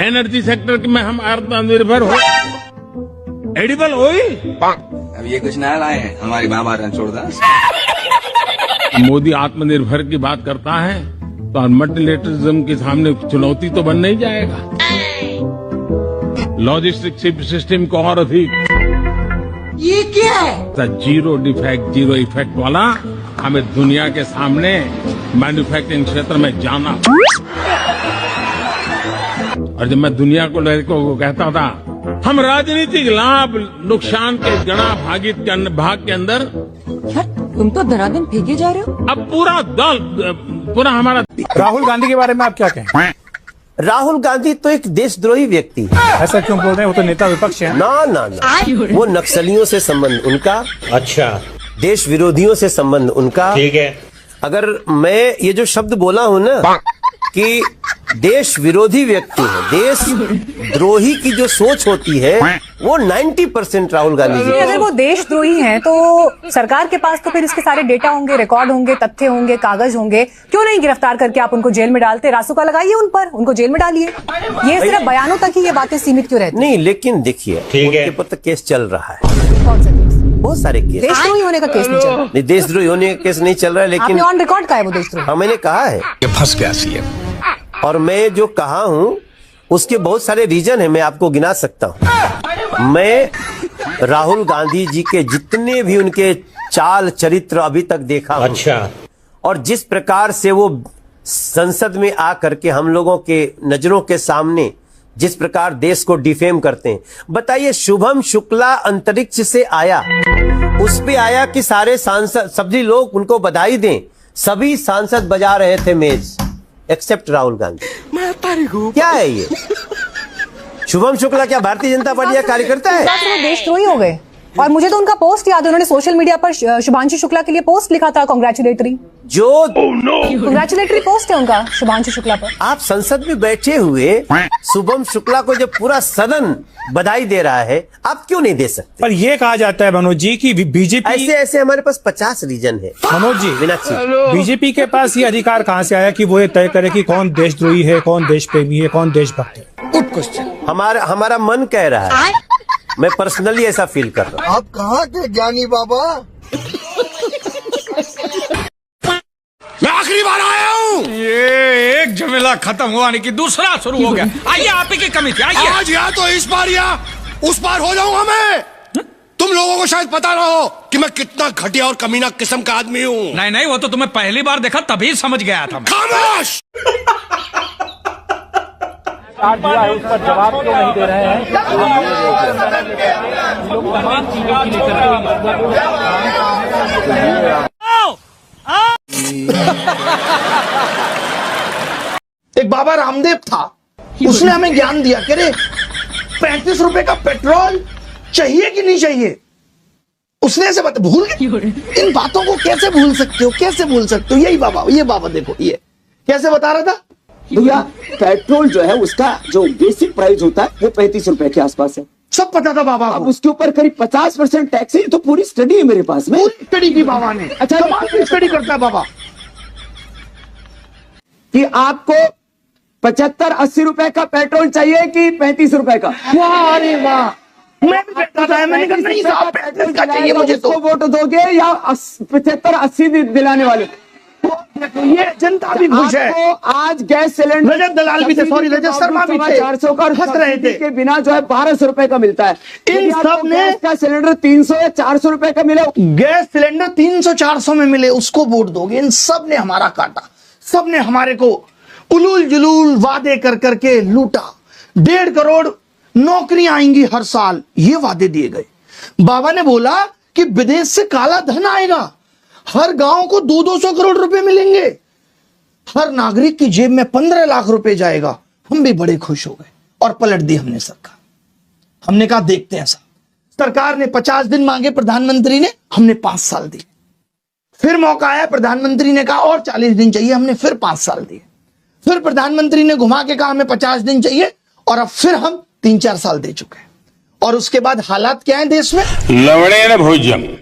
Energy sector में हम आत्मनिर्भर हो, एडिबल ऑयल। अब ये कुछ नया लाए हैं, हमारी बाबा रणछोड़दास। मोदी आत्मनिर्भर की बात करता है तो मल्टीलेटरिज्म के सामने चुनौती तो बन नहीं जाएगा। लॉजिस्टिक सिस्टम को और अधिक, ये क्या है? जीरो डिफेक्ट जीरो इफेक्ट वाला हमें दुनिया के सामने मैन्युफैक्चरिंग क्षेत्र में जाना। और जब मैं दुनिया को कहता था हम राजनीतिक लाभ नुकसान के गणा भाग के अंदर, यार तुम तो धनाधन फेंके जा रहे हो। अब पूरा दल पूरा हमारा। राहुल गांधी के बारे में आप क्या कहें? राहुल गांधी तो एक देशद्रोही व्यक्ति है। ऐसा क्यों बोल रहे हैं? वो तो नेता विपक्ष है। ना ना ना, वो नक्सलियों से संबंध उनका, अच्छा, देश विरोधियों से संबंध उनका। ठीक है। अगर मैं ये जो शब्द बोला हूं ना कि देश विरोधी व्यक्ति है, देश द्रोही की जो सोच होती है वो 90% राहुल गांधी जी। अगर वो देशद्रोही हैं तो सरकार के पास तो फिर इसके सारे डेटा होंगे, रिकॉर्ड होंगे, तथ्य होंगे, कागज होंगे। क्यों नहीं गिरफ्तार करके आप उनको जेल में डालते? रासुका लगाइए उन पर, उनको जेल में डालिए। ये सिर्फ बयानों तक ही ये बातें सीमित क्यों रहती? नहीं, लेकिन देखिए उनके ऊपर तो केस चल रहा है। कौन सा केस? बहुत सारे केस। देशद्रोही होने का केस नहीं चल रहा। नहीं, देशद्रोही होने का केस नहीं चल रहा है, लेकिन ऑन रिकॉर्ड का है वो देशद्रोही। हाँ, मैंने कहा है ये फंस गया सीएम। और मैं जो कहा हूं उसके बहुत सारे रीजन है, मैं आपको गिना सकता हूं। मैं राहुल गांधी जी के जितने भी उनके चाल चरित्र अभी तक देखा हूं, अच्छा, और जिस प्रकार से वो संसद में आकर के हम लोगों के नजरों के सामने जिस प्रकार देश को डिफेम करते हैं। बताइए, शुभम शुक्ला अंतरिक्ष से आया, उस पे आया कि सारे सांसद, सभी लोग उनको बधाई दें, सभी सांसद बजा रहे थे मेज एक्सेप्ट राहुल गांधी। क्या है ये? शुभम शुक्ला क्या भारतीय जनता पार्टी का कार्यकर्ता है? वो देशद्रोही हो गए। और मुझे तो उनका पोस्ट याद है, उन्होंने सोशल मीडिया पर शुभांशु शुक्ला के लिए पोस्ट लिखा था, कांग्रेचुलेटरी। जो कांग्रेचुलेटरी पोस्ट है उनका शुभांशु शुक्ला पर। आप संसद में बैठे हुए शुभम शुक्ला को जब पूरा सदन बधाई दे रहा है, आप क्यों नहीं दे सकते? पर ये कहा जाता है मनोज जी की बीजेपी, ऐसे ऐसे हमारे पास 50 रीजन है। मनोज जी, मीनाक्षी, बीजेपी के पास ये अधिकार कहाँ से आया कि वो ये तय करे कि कौन देशद्रोही है, कौन देश प्रेमी है, कौन देशभक्त है? Good question. हमारा मन कह रहा है, मैं पर्सनली ऐसा फील कर रहा हूँ। आप कहाँ के ज्ञानी बाबा? मैं आखिरी बार आया हूँ। ये एक झमेला खत्म हुआ नहीं कि दूसरा शुरू हो गया। आइए, आप ही की कमी थी। आइए, आज या तो इस बार या उस बार हो जाऊंगा मैं। तुम लोगों को शायद पता ना हो कि मैं कितना घटिया और कमीना किस्म का आदमी हूँ। नहीं नहीं, वो तो तुम्हें पहली बार देखा तभी समझ गया था। खामोश। उस पर जवाब क्यों नहीं दे रहे हैं? एक बाबा रामदेव था, उसने हमें ज्ञान दिया कि रे 35 रुपए का पेट्रोल चाहिए कि नहीं चाहिए। उसने ऐसे भूल गए। इन बातों को कैसे भूल सकते हो, कैसे भूल सकते हो? यही बाबा, ये बाबा देखो, ये कैसे बता रहा था भैया। पेट्रोल जो है उसका जो बेसिक प्राइस होता है वो 35 रुपए के आसपास है। सब पता था बाबा। अब उसके ऊपर करीब 50% टैक्स है। तो पूरी स्टडी है मेरे पास में। पूरी स्टडी की बाबा ने। अच्छा, स्टडी करता है बाबा कि आपको 75-80 रुपए का पेट्रोल चाहिए कि 35 रुपए का। वाह, अरे वाह, मैं भी कहता था, मैंने कहा नहीं साहब, 35 का चाहिए मुझे। तो वोट दोगे या 75-80 दिलाने वाले? ये जनता भी खुश है। आज गैस सिलेंडर, रजत दलाल भी थे, सॉरी रजत शर्मा भी थे, 400 का हंस रहे थे के बिना जो है 1200 रुपए का मिलता है। इन सब ने का सिलेंडर 300 या 400 रुपए का मिले, गैस सिलेंडर 300-400 में मिले, उसको वोट दोगे। इन सब ने हमारा काटा, सब ने हमारे को उलूल जुलूल वादे कर करके लूटा। 1.5 करोड़ नौकरियां आएंगी हर साल, ये वादे दिए गए। बाबा ने बोला कि विदेश से काला धन आएगा, हर गांव को 200 करोड़ रुपए मिलेंगे, हर नागरिक की जेब में 15 लाख रुपए जाएगा। हम भी बड़े खुश हो गए और पलट दी हमने सरकार। हमने कहा देखते हैं साहब। सरकार ने 50 दिन मांगे, प्रधानमंत्री ने, हमने 5 साल दिए। फिर मौका आया, प्रधानमंत्री ने कहा और 40 दिन चाहिए, हमने फिर 5 साल दिए। फिर प्रधानमंत्री ने घुमा के कहा हमें 50 दिन चाहिए, और अब फिर हम 3-4 साल दे चुके हैं। और उसके बाद हालात क्या है देश में? लवड़े न भोजन।